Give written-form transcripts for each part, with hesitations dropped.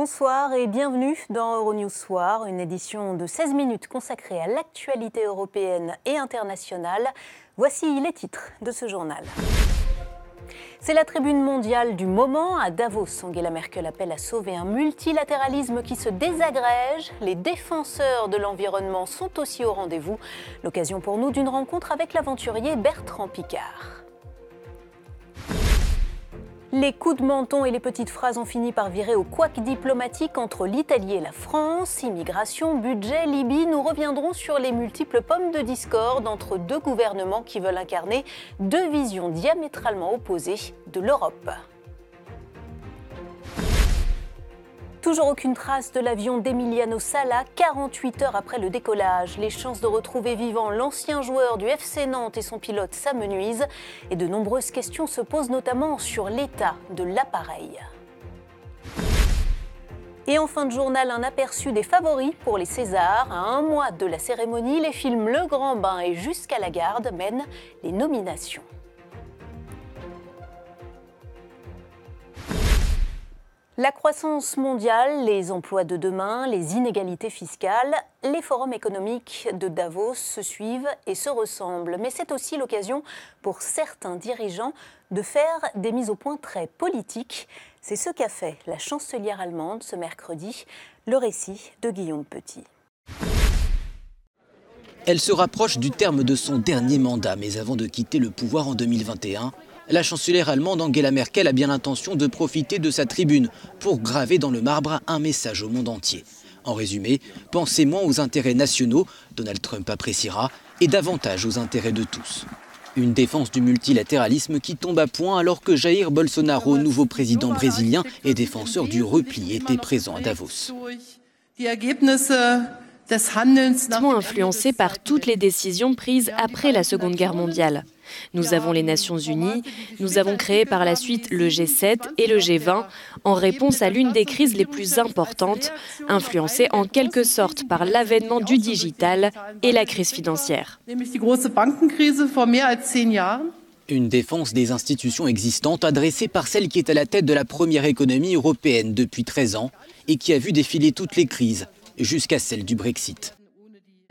Bonsoir et bienvenue dans Euronews Soir, une édition de 16 minutes consacrée à l'actualité européenne et internationale. Voici les titres de ce journal. C'est la tribune mondiale du moment. À Davos, Angela Merkel appelle à sauver un multilatéralisme qui se désagrège. Les défenseurs de l'environnement sont aussi au rendez-vous. L'occasion pour nous d'une rencontre avec l'aventurier Bertrand Piccard. Les coups de menton et les petites phrases ont fini par virer au couac diplomatique entre l'Italie et la France. Immigration, budget, Libye, nous reviendrons sur les multiples pommes de discorde entre deux gouvernements qui veulent incarner deux visions diamétralement opposées de l'Europe. Toujours aucune trace de l'avion d'Emiliano Sala, 48 heures après le décollage. Les chances de retrouver vivant l'ancien joueur du FC Nantes et son pilote s'amenuisent. Et de nombreuses questions se posent notamment sur l'état de l'appareil. Et en fin de journal, un aperçu des favoris pour les Césars. À un mois de la cérémonie, les films Le Grand Bain et Jusqu'à la garde mènent les nominations. La croissance mondiale, les emplois de demain, les inégalités fiscales, les forums économiques de Davos se suivent et se ressemblent. Mais c'est aussi l'occasion pour certains dirigeants de faire des mises au point très politiques. C'est ce qu'a fait la chancelière allemande ce mercredi. Le récit de Guillaume Petit. Elle se rapproche du terme de son dernier mandat, mais avant de quitter le pouvoir en 2021, la chancelière allemande Angela Merkel a bien l'intention de profiter de sa tribune pour graver dans le marbre un message au monde entier. En résumé, pensez moins aux intérêts nationaux, Donald Trump appréciera, et davantage aux intérêts de tous. Une défense du multilatéralisme qui tombe à point alors que Jair Bolsonaro, nouveau président brésilien et défenseur du repli, était présent à Davos. Influencés par toutes les décisions prises après la Seconde Guerre mondiale. Nous avons les Nations Unies, nous avons créé par la suite le G7 et le G20 en réponse à l'une des crises les plus importantes, influencées en quelque sorte par l'avènement du digital et la crise financière. Une défense des institutions existantes adressée par celle qui est à la tête de la première économie européenne depuis 13 ans et qui a vu défiler toutes les crises, jusqu'à celle du Brexit.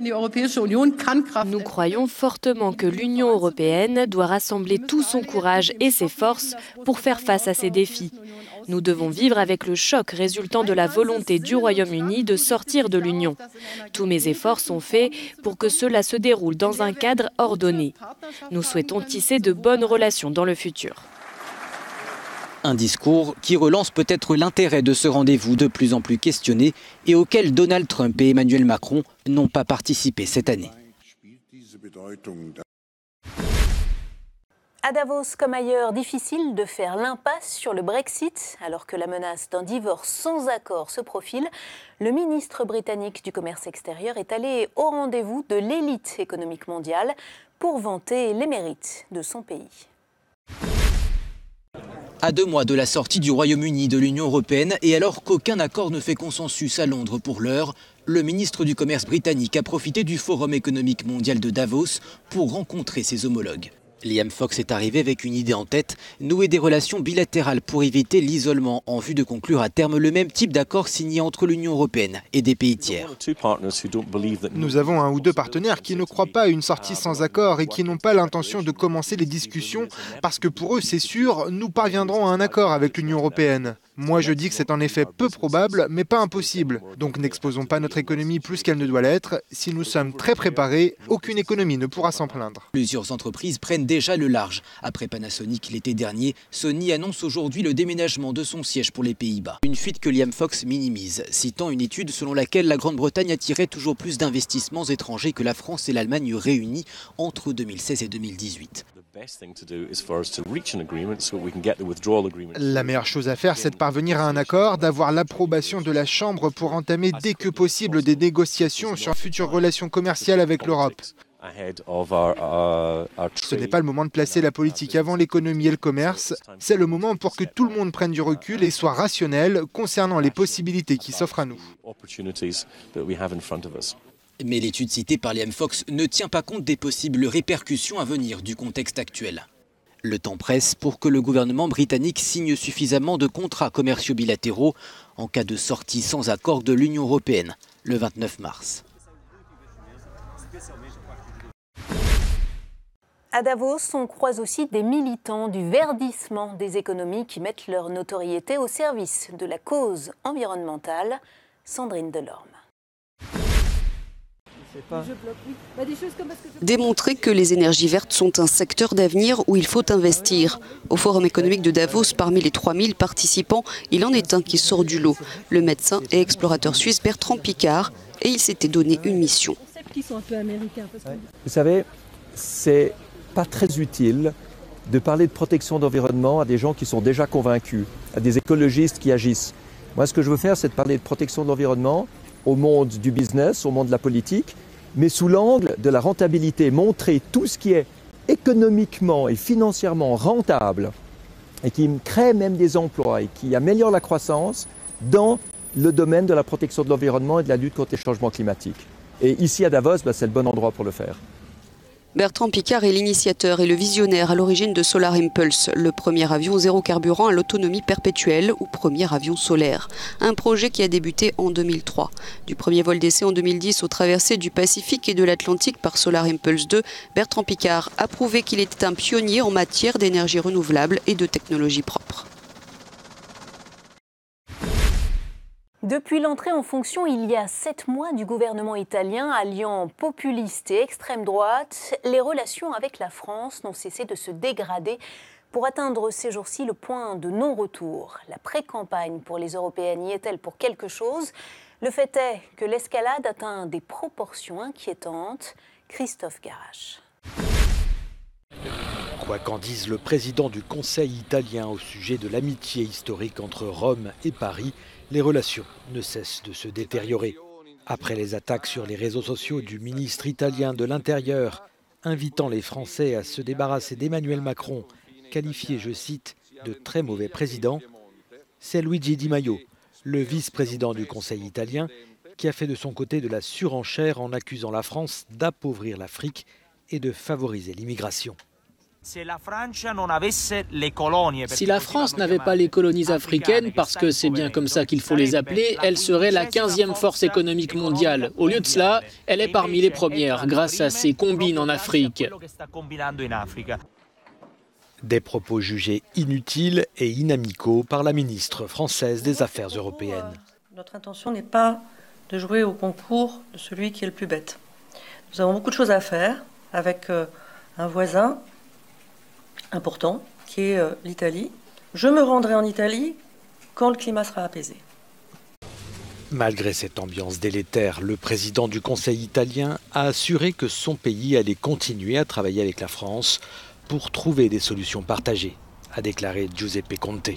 Nous croyons fortement que l'Union européenne doit rassembler tout son courage et ses forces pour faire face à ces défis. Nous devons vivre avec le choc résultant de la volonté du Royaume-Uni de sortir de l'Union. Tous mes efforts sont faits pour que cela se déroule dans un cadre ordonné. Nous souhaitons tisser de bonnes relations dans le futur. Un discours qui relance peut-être l'intérêt de ce rendez-vous de plus en plus questionné et auquel Donald Trump et Emmanuel Macron n'ont pas participé cette année. À Davos comme ailleurs, difficile de faire l'impasse sur le Brexit. Alors que la menace d'un divorce sans accord se profile, le ministre britannique du Commerce extérieur est allé au rendez-vous de l'élite économique mondiale pour vanter les mérites de son pays. À 2 mois de la sortie du Royaume-Uni de l'Union européenne et alors qu'aucun accord ne fait consensus à Londres pour l'heure, le ministre du Commerce britannique a profité du Forum économique mondial de Davos pour rencontrer ses homologues. Liam Fox est arrivé avec une idée en tête, nouer des relations bilatérales pour éviter l'isolement en vue de conclure à terme le même type d'accord signé entre l'Union européenne et des pays tiers. Nous avons un ou deux partenaires qui ne croient pas à une sortie sans accord et qui n'ont pas l'intention de commencer les discussions parce que pour eux, c'est sûr, nous parviendrons à un accord avec l'Union européenne. Moi, je dis que c'est en effet peu probable, mais pas impossible. Donc n'exposons pas notre économie plus qu'elle ne doit l'être. Si nous sommes très préparés, aucune économie ne pourra s'en plaindre. Plusieurs entreprises prennent déjà le large. Après Panasonic l'été dernier, Sony annonce aujourd'hui le déménagement de son siège pour les Pays-Bas. Une fuite que Liam Fox minimise, citant une étude selon laquelle la Grande-Bretagne attirait toujours plus d'investissements étrangers que la France et l'Allemagne réunis entre 2016 et 2018. La meilleure chose à faire, c'est de parvenir à un accord, d'avoir l'approbation de la Chambre pour entamer dès que possible des négociations sur futures relations commerciales avec l'Europe. Ce n'est pas le moment de placer la politique avant l'économie et le commerce, c'est le moment pour que tout le monde prenne du recul et soit rationnel concernant les possibilités qui s'offrent à nous. Mais l'étude citée par Liam Fox ne tient pas compte des possibles répercussions à venir du contexte actuel. Le temps presse pour que le gouvernement britannique signe suffisamment de contrats commerciaux bilatéraux en cas de sortie sans accord de l'Union européenne le 29 mars. À Davos, on croise aussi des militants du verdissement des économies qui mettent leur notoriété au service de la cause environnementale. Sandrine Delorme. Démontrer que les énergies vertes sont un secteur d'avenir où il faut investir. Au Forum économique de Davos, parmi les 3000 participants, il en est un qui sort du lot. Le médecin et explorateur suisse Bertrand Piccard, et il s'était donné une mission. Vous savez, c'est pas très utile de parler de protection d'environnement à des gens qui sont déjà convaincus, à des écologistes qui agissent. Moi, ce que je veux faire, c'est de parler de protection de l'environnement au monde du business, au monde de la politique, mais sous l'angle de la rentabilité, montrer tout ce qui est économiquement et financièrement rentable et qui crée même des emplois et qui améliore la croissance dans le domaine de la protection de l'environnement et de la lutte contre les changements climatiques. Et ici à Davos, c'est le bon endroit pour le faire. Bertrand Piccard est l'initiateur et le visionnaire à l'origine de Solar Impulse, le premier avion zéro carburant à l'autonomie perpétuelle ou premier avion solaire. Un projet qui a débuté en 2003. Du premier vol d'essai en 2010 aux traversées du Pacifique et de l'Atlantique par Solar Impulse 2, Bertrand Piccard a prouvé qu'il était un pionnier en matière d'énergie renouvelable et de technologie propre. Depuis l'entrée en fonction il y a 7 mois du gouvernement italien alliant populistes et extrême droite, les relations avec la France n'ont cessé de se dégrader pour atteindre ces jours-ci le point de non-retour. La pré-campagne pour les européennes y est-elle pour quelque chose ? Le fait est que l'escalade atteint des proportions inquiétantes. Christophe Garrache. Quoi qu'en dise le président du Conseil italien au sujet de l'amitié historique entre Rome et Paris, les relations ne cessent de se détériorer. Après les attaques sur les réseaux sociaux du ministre italien de l'Intérieur, invitant les Français à se débarrasser d'Emmanuel Macron, qualifié, je cite, de très mauvais président, c'est Luigi Di Maio, le vice-président du Conseil italien, qui a fait de son côté de la surenchère en accusant la France d'appauvrir l'Afrique et de favoriser l'immigration. Si la France n'avait pas les colonies africaines, parce que c'est bien comme ça qu'il faut les appeler, elle serait la 15e force économique mondiale. Au lieu de cela, elle est parmi les premières, grâce à ses combines en Afrique. Des propos jugés inutiles et inamicaux par la ministre française des Affaires européennes. Notre intention n'est pas de jouer au concours de celui qui est le plus bête. Nous avons beaucoup de choses à faire avec un voisin important, qui est l'Italie. Je me rendrai en Italie quand le climat sera apaisé. Malgré cette ambiance délétère, le président du Conseil italien a assuré que son pays allait continuer à travailler avec la France pour trouver des solutions partagées, a déclaré Giuseppe Conte.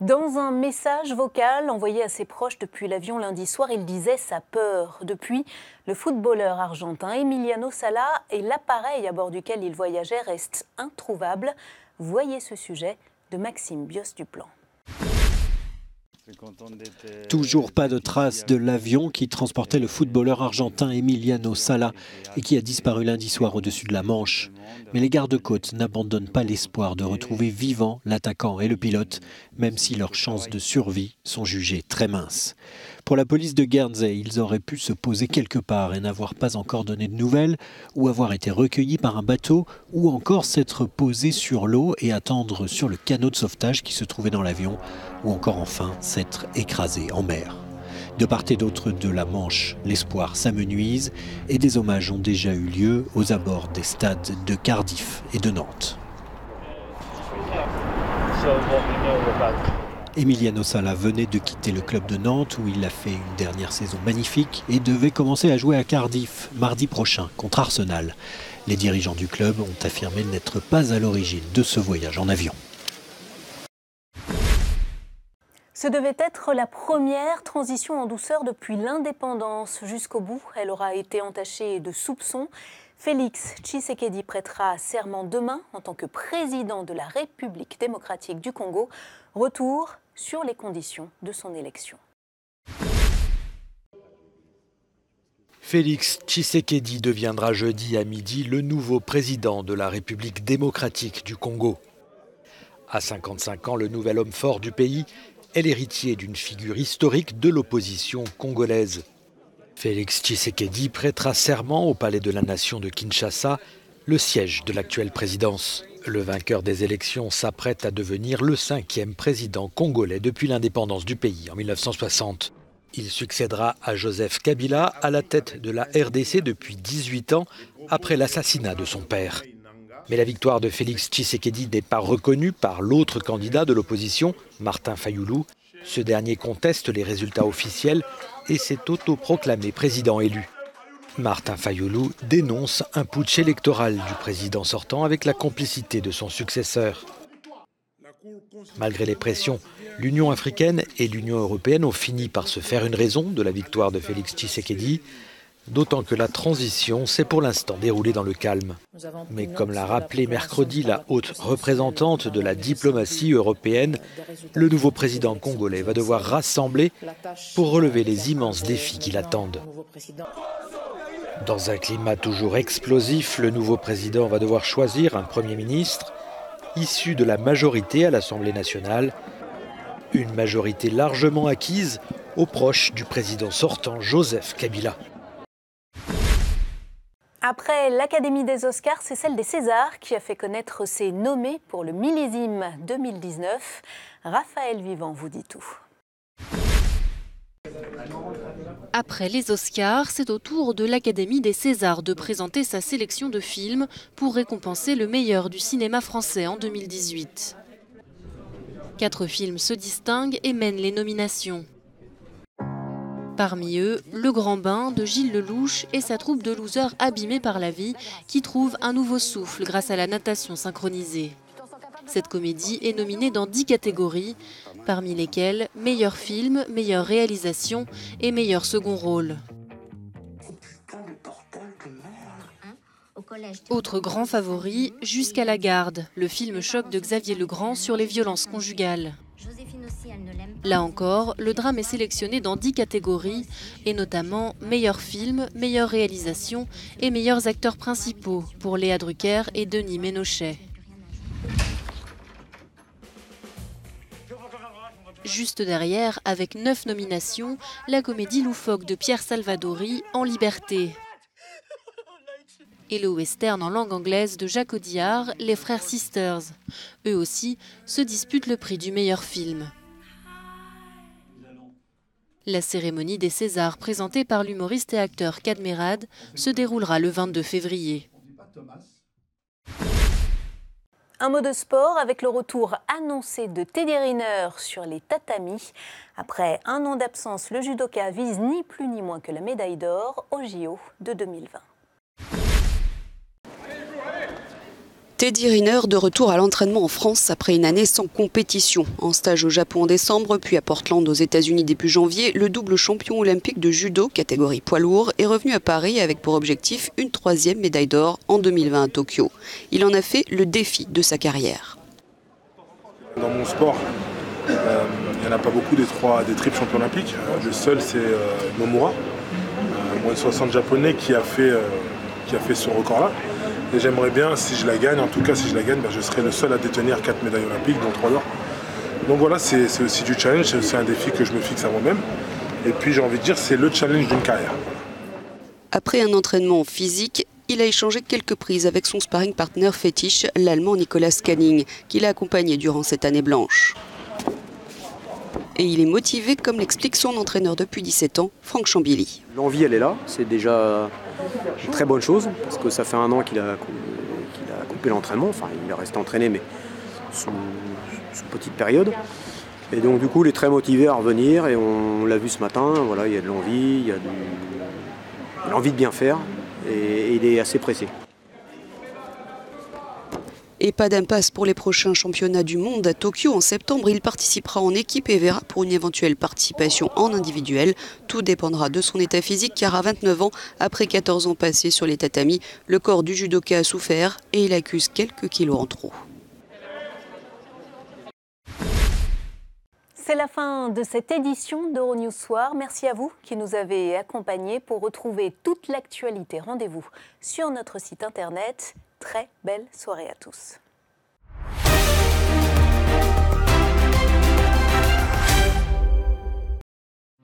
Dans un message vocal envoyé à ses proches depuis l'avion lundi soir, il disait sa peur. Depuis, le footballeur argentin Emiliano Sala et l'appareil à bord duquel il voyageait restent introuvables. Voyez ce sujet de Maxime Bios-Duplan. Toujours pas de traces de l'avion qui transportait le footballeur argentin Emiliano Sala et qui a disparu lundi soir au-dessus de la Manche. Mais les gardes-côtes n'abandonnent pas l'espoir de retrouver vivants l'attaquant et le pilote, même si leurs chances de survie sont jugées très minces. Pour la police de Guernsey, ils auraient pu se poser quelque part et n'avoir pas encore donné de nouvelles, ou avoir été recueillis par un bateau, ou encore s'être posés sur l'eau et attendre sur le canot de sauvetage qui se trouvait dans l'avion, ou encore enfin s'être écrasés en mer. De part et d'autre de la Manche, l'espoir s'amenuise et des hommages ont déjà eu lieu aux abords des stades de Cardiff et de Nantes. Emiliano Sala venait de quitter le club de Nantes où il a fait une dernière saison magnifique et devait commencer à jouer à Cardiff mardi prochain contre Arsenal. Les dirigeants du club ont affirmé n'être pas à l'origine de ce voyage en avion. Ce devait être la première transition en douceur depuis l'indépendance. Jusqu'au bout, elle aura été entachée de soupçons. Félix Tshisekedi prêtera serment demain en tant que président de la République démocratique du Congo. Retour sur les conditions de son élection. Félix Tshisekedi deviendra jeudi à midi le nouveau président de la République démocratique du Congo. À 55 ans, le nouvel homme fort du pays est l'héritier d'une figure historique de l'opposition congolaise. Félix Tshisekedi prêtera serment au Palais de la Nation de Kinshasa, le siège de l'actuelle présidence. Le vainqueur des élections s'apprête à devenir le 5e président congolais depuis l'indépendance du pays en 1960. Il succédera à Joseph Kabila à la tête de la RDC depuis 18 ans après l'assassinat de son père. Mais la victoire de Félix Tshisekedi n'est pas reconnue par l'autre candidat de l'opposition, Martin Fayoulou. Ce dernier conteste les résultats officiels et s'est autoproclamé président élu. Martin Fayoulou dénonce un putsch électoral du président sortant avec la complicité de son successeur. Malgré les pressions, l'Union africaine et l'Union européenne ont fini par se faire une raison de la victoire de Félix Tshisekedi, d'autant que la transition s'est pour l'instant déroulée dans le calme. Mais comme l'a rappelé mercredi la haute représentante de la diplomatie européenne, le nouveau président congolais va devoir rassembler pour relever les immenses défis qui l'attendent. Dans un climat toujours explosif, le nouveau président va devoir choisir un Premier ministre issu de la majorité à l'Assemblée nationale, une majorité largement acquise aux proches du président sortant Joseph Kabila. Après l'Académie des Oscars, c'est celle des Césars qui a fait connaître ses nommés pour le millésime 2019. Raphaël Vivant vous dit tout. Après les Oscars, c'est au tour de l'Académie des Césars de présenter sa sélection de films pour récompenser le meilleur du cinéma français en 2018. 4 films se distinguent et mènent les nominations. Parmi eux, Le Grand Bain de Gilles Lelouch et sa troupe de losers abîmés par la vie qui trouvent un nouveau souffle grâce à la natation synchronisée. Cette comédie est nominée dans 10 catégories, parmi lesquelles meilleur film, meilleure réalisation et meilleur second rôle. Autre grand favori, Jusqu'à la garde, le film choc de Xavier Legrand sur les violences conjugales. Là encore, le drame est sélectionné dans 10 catégories, et notamment meilleur film, meilleure réalisation et meilleurs acteurs principaux pour Léa Drucker et Denis Ménochet. Juste derrière, avec 9 nominations, la comédie loufoque de Pierre Salvadori, En liberté. Et le western en langue anglaise de Jacques Audiard, Les Frères Sisters. Eux aussi se disputent le prix du meilleur film. La cérémonie des Césars, présentée par l'humoriste et acteur Cadmerade, se déroulera le 22 février. Un mot de sport avec le retour annoncé de Teddy Riner sur les tatamis. Après un an d'absence, le judoka vise ni plus ni moins que la médaille d'or au JO de 2020. Teddy Riner de retour à l'entraînement en France après une année sans compétition. En stage au Japon en décembre, puis à Portland aux États-Unis début janvier, le double champion olympique de judo, catégorie poids lourd, est revenu à Paris avec pour objectif une 3e médaille d'or en 2020 à Tokyo. Il en a fait le défi de sa carrière. Dans mon sport, il n'y en a pas beaucoup des triples champions olympiques. Le seul, c'est Nomura, moins de 60 japonais, qui a fait ce record-là. Et j'aimerais bien, si je la gagne, en tout cas si je la gagne, je serai le seul à détenir 4 médailles olympiques, dont 3 d'or. Donc voilà, c'est aussi du challenge, c'est aussi un défi que je me fixe à moi-même. Et puis j'ai envie de dire, c'est le challenge d'une carrière. Après un entraînement physique, il a échangé quelques prises avec son sparring partner fétiche, l'Allemand Nicolas Canning, qui l'a accompagné durant cette année blanche. Et il est motivé, comme l'explique son entraîneur depuis 17 ans, Franck Chambilly. L'envie, elle est là, c'est déjà une très bonne chose, parce que ça fait un an qu'il a coupé l'entraînement, enfin il est resté entraîné, mais sous petite période. Et donc du coup, il est très motivé à revenir, et on l'a vu ce matin, voilà, il y a de l'envie, il y a l'envie de bien faire, et il est assez pressé. Et pas d'impasse pour les prochains championnats du monde à Tokyo en septembre. Il participera en équipe et verra pour une éventuelle participation en individuel. Tout dépendra de son état physique car à 29 ans, après 14 ans passés sur les tatamis, le corps du judoka a souffert et il accuse quelques kilos en trop. C'est la fin de cette édition d'Euronews Soir. Merci à vous qui nous avez accompagnés. Pour retrouver toute l'actualité, rendez-vous sur notre site internet. Très belle soirée à tous.